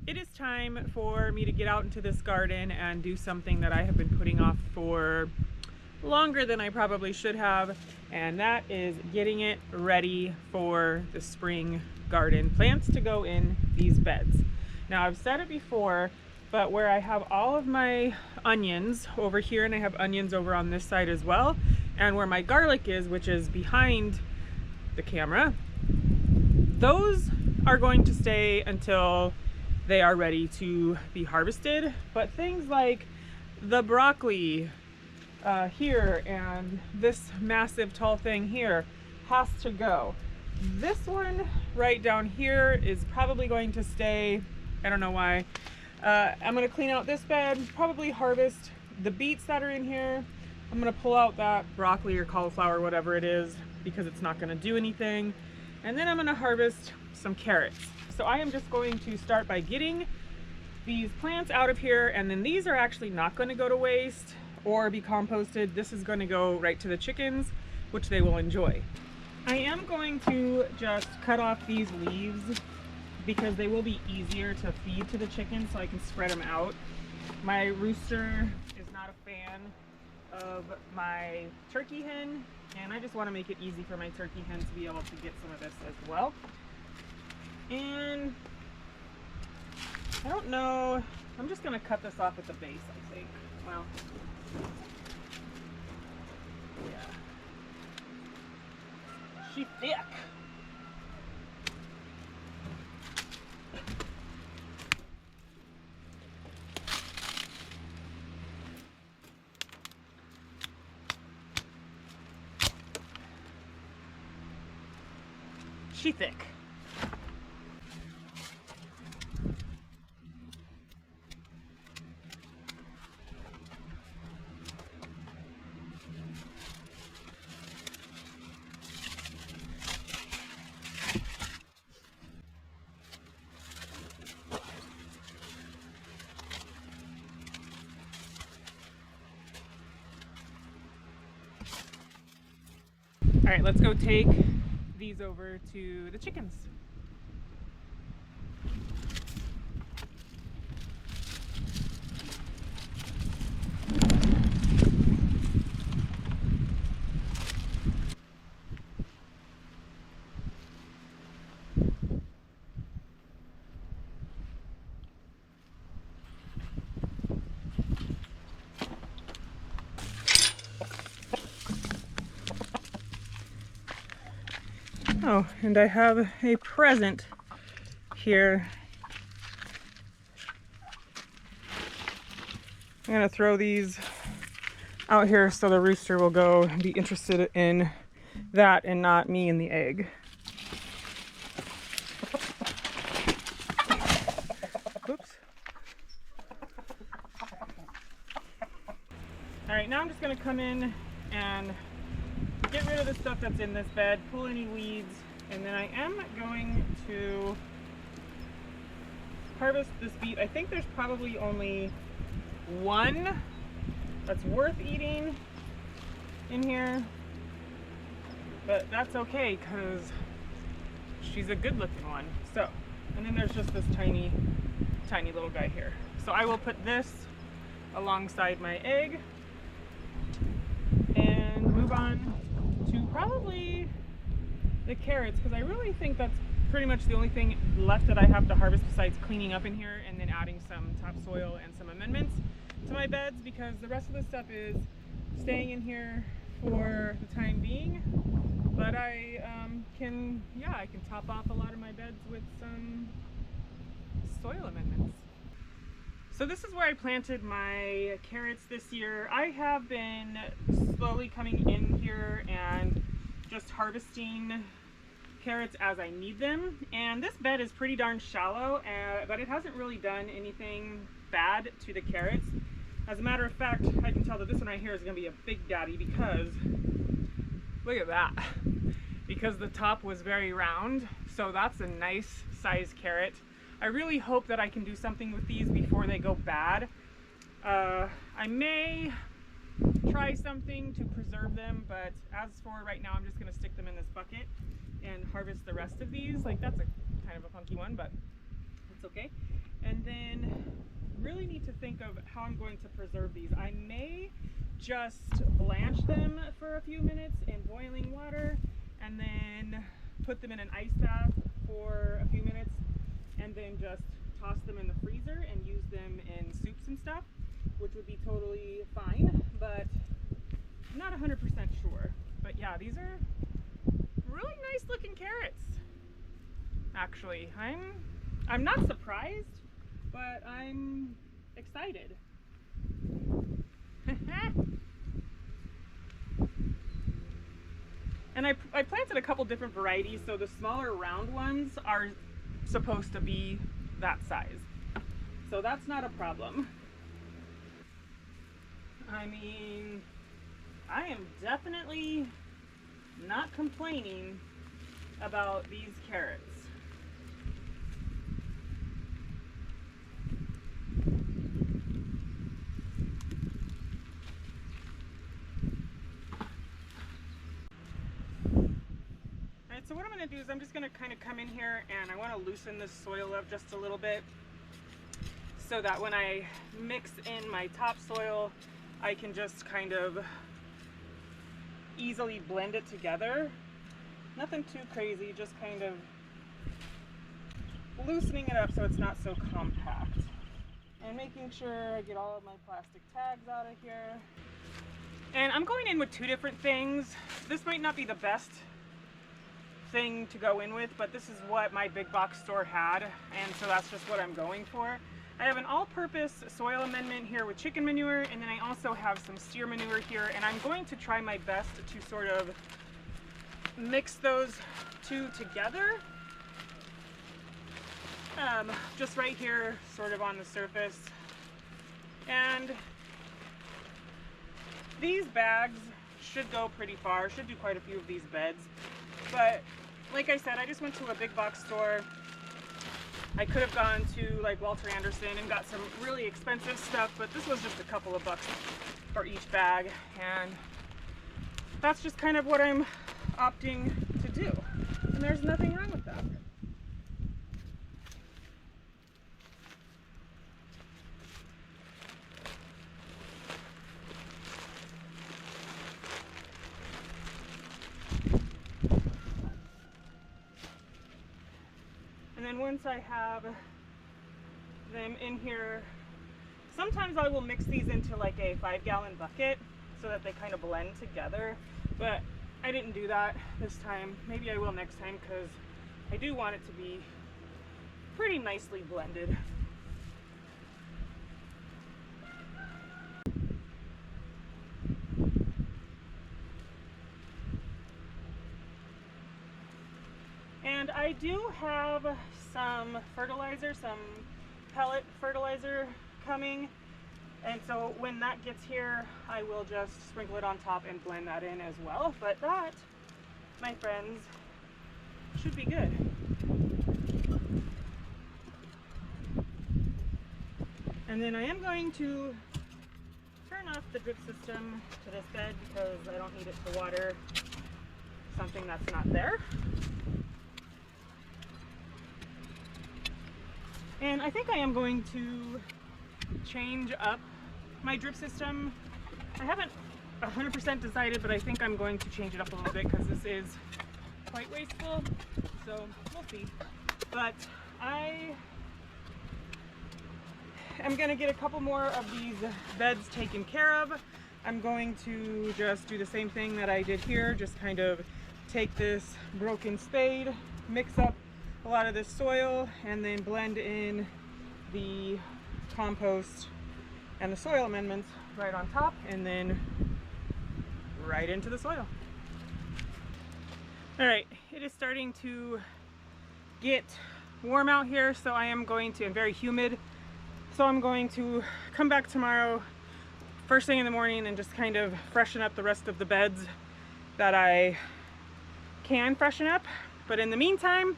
it is time for me to get out into this garden and do something that I have been putting off for longer than I probably should have, and that is getting it ready for the spring garden plants to go in these beds. Now, I've said it before, but where I have all of my onions over here, and I have onions over on this side as well, and where my garlic is, which is behind the camera, those are going to stay until they are ready to be harvested. But things like the broccoli here and this massive tall thing here has to go. This one right down here is probably going to stay. I don't know why. I'm going to clean out this bed, probably harvest the beets that are in here. I'm going to pull out that broccoli or cauliflower, whatever it is, because it's not going to do anything. And then I'm going to harvest some carrots. So I am just going to start by getting these plants out of here, and then these are actually not going to go to waste or be composted. This is going to go right to the chickens, which they will enjoy. I am going to just cut off these leaves because they will be easier to feed to the chickens, so I can spread them out. My rooster is not a fan of my turkey hen, and I just want to make it easy for my turkey hen to be able to get some of this as well. And I don't know, I'm just going to cut this off at the base, I think. Well, yeah. She's thick. She thick. All right, let's go take these over to the chickens. Oh, and I have a present here. I'm gonna throw these out here so the rooster will go and be interested in that and not me and the egg. Oops. All right, now I'm just gonna come in and get rid of the stuff that's in this bed, pull any weeds, and then I am going to harvest this beet. I think there's probably only one that's worth eating in here, but that's okay because she's a good looking one. So, and then there's just this tiny little guy here. So I will put this alongside my egg and move on to probably the carrots, because I really think that's pretty much the only thing left that I have to harvest besides cleaning up in here and then adding some topsoil and some amendments to my beds, because the rest of the stuff is staying in here for the time being. But I can top off a lot of my beds with some soil amendments. So this is where I planted my carrots this year. I have been slowly coming in here and just harvesting carrots as I need them. And this bed is pretty darn shallow, but it hasn't really done anything bad to the carrots. As a matter of fact, I can tell that this one right here is going to be a big daddy because, look at that, because the top was very round. So that's a nice size carrot. I really hope that I can do something with these before they go bad. I may try something to preserve them, but as for right now, I'm just gonna stick them in this bucket and harvest the rest of these. Like, that's a kind of a funky one, but it's okay. And And then really need to think of how I'm going to preserve these. I may just blanch them for a few minutes in boiling water and then put them in an ice bath for a few minutes and then just toss them in the freezer and use them in soups and stuff, which would be totally fine, but I'm not 100% sure. But yeah, these are really nice looking carrots. Actually, I'm not surprised, but I'm excited. And I planted a couple different varieties, so the smaller round ones are supposed to be that size. So that's not a problem. I mean, I am definitely not complaining about these carrots. Alright, so what I'm going to do is I'm just going to kind of come in here and I want to loosen this soil up just a little bit so that when I mix in my topsoil, I can just kind of easily blend it together. Nothing too crazy, just kind of loosening it up so it's not so compact. And making sure I get all of my plastic tags out of here. And I'm going in with two different things. This might not be the best thing to go in with, but this is what my big box store had, and so that's just what I'm going for. I have an all-purpose soil amendment here with chicken manure, and then I also have some steer manure here, and I'm going to try my best to sort of mix those two together. Just right here, sort of on the surface. And these bags should go pretty far, should do quite a few of these beds. But like I said, I just went to a big box store. I could have gone to like Walter Anderson and got some really expensive stuff, but this was just a couple of bucks for each bag, and that's just kind of what I'm opting to do. And there's nothing wrong with that. And then once I have them in here, sometimes I will mix these into like a 5-gallon bucket so that they kind of blend together, but I didn't do that this time. Maybe I will next time, because I do want it to be pretty nicely blended. And I do have some fertilizer, some pellet fertilizer coming. And so when that gets here, I will just sprinkle it on top and blend that in as well. But that, my friends, should be good. And then I am going to turn off the drip system to this bed because I don't need it to water something that's not there. And I think I am going to change up my drip system. I haven't 100% decided, but I think I'm going to change it up a little bit because this is quite wasteful. So we'll see. But I am going to get a couple more of these beds taken care of. I'm going to just do the same thing that I did here, just kind of take this broken spade, mix up a lot of this soil, and then blend in the compost and the soil amendments right on top, and then right into the soil. All right, it is starting to get warm out here, so I am going to, and very humid, so I'm going to come back tomorrow first thing in the morning and just kind of freshen up the rest of the beds that I can freshen up. But in the meantime,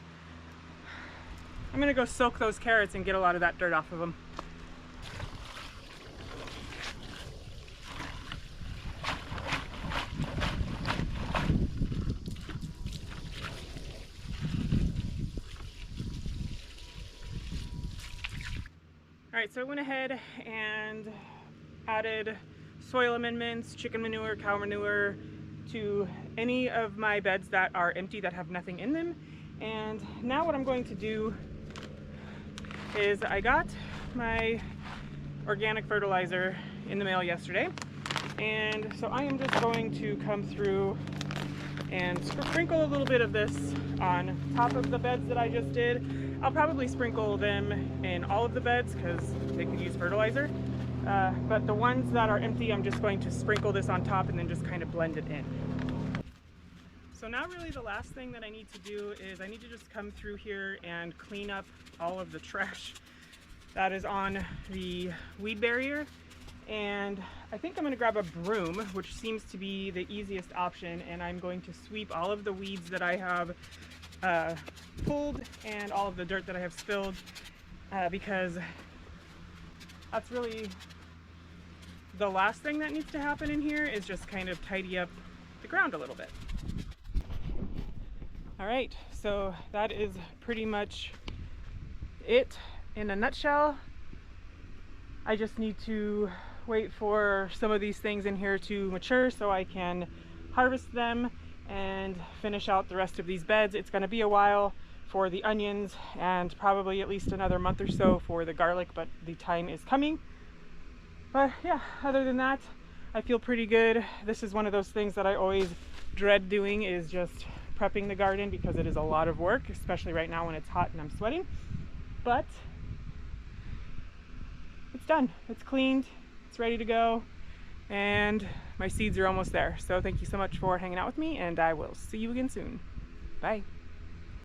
I'm gonna go soak those carrots and get a lot of that dirt off of them. All right, so I went ahead and added soil amendments, chicken manure, cow manure to any of my beds that are empty, that have nothing in them. And now what I'm going to do is I got my organic fertilizer in the mail yesterday. And so I am just going to come through and sprinkle a little bit of this on top of the beds that I just did. I'll probably sprinkle them in all of the beds because they could use fertilizer. But the ones that are empty, I'm just going to sprinkle this on top and then just kind of blend it in. So now really the last thing that I need to do is I need to just come through here and clean up all of the trash that is on the weed barrier. And I think I'm going to grab a broom, which seems to be the easiest option, and I'm going to sweep all of the weeds that I have pulled and all of the dirt that I have spilled, because that's really the last thing that needs to happen in here, is just kind of tidy up the ground a little bit. All right, so that is pretty much it in a nutshell. I just need to wait for some of these things in here to mature so I can harvest them and finish out the rest of these beds. It's going to be a while for the onions and probably at least another month or so for the garlic, but the time is coming. But yeah, other than that, I feel pretty good. This is one of those things that I always dread doing, is just prepping the garden, because it is a lot of work, especially right now when it's hot and I'm sweating. But it's done, it's cleaned, it's ready to go, and my seeds are almost there. So thank you so much for hanging out with me, and I will see you again soon. Bye.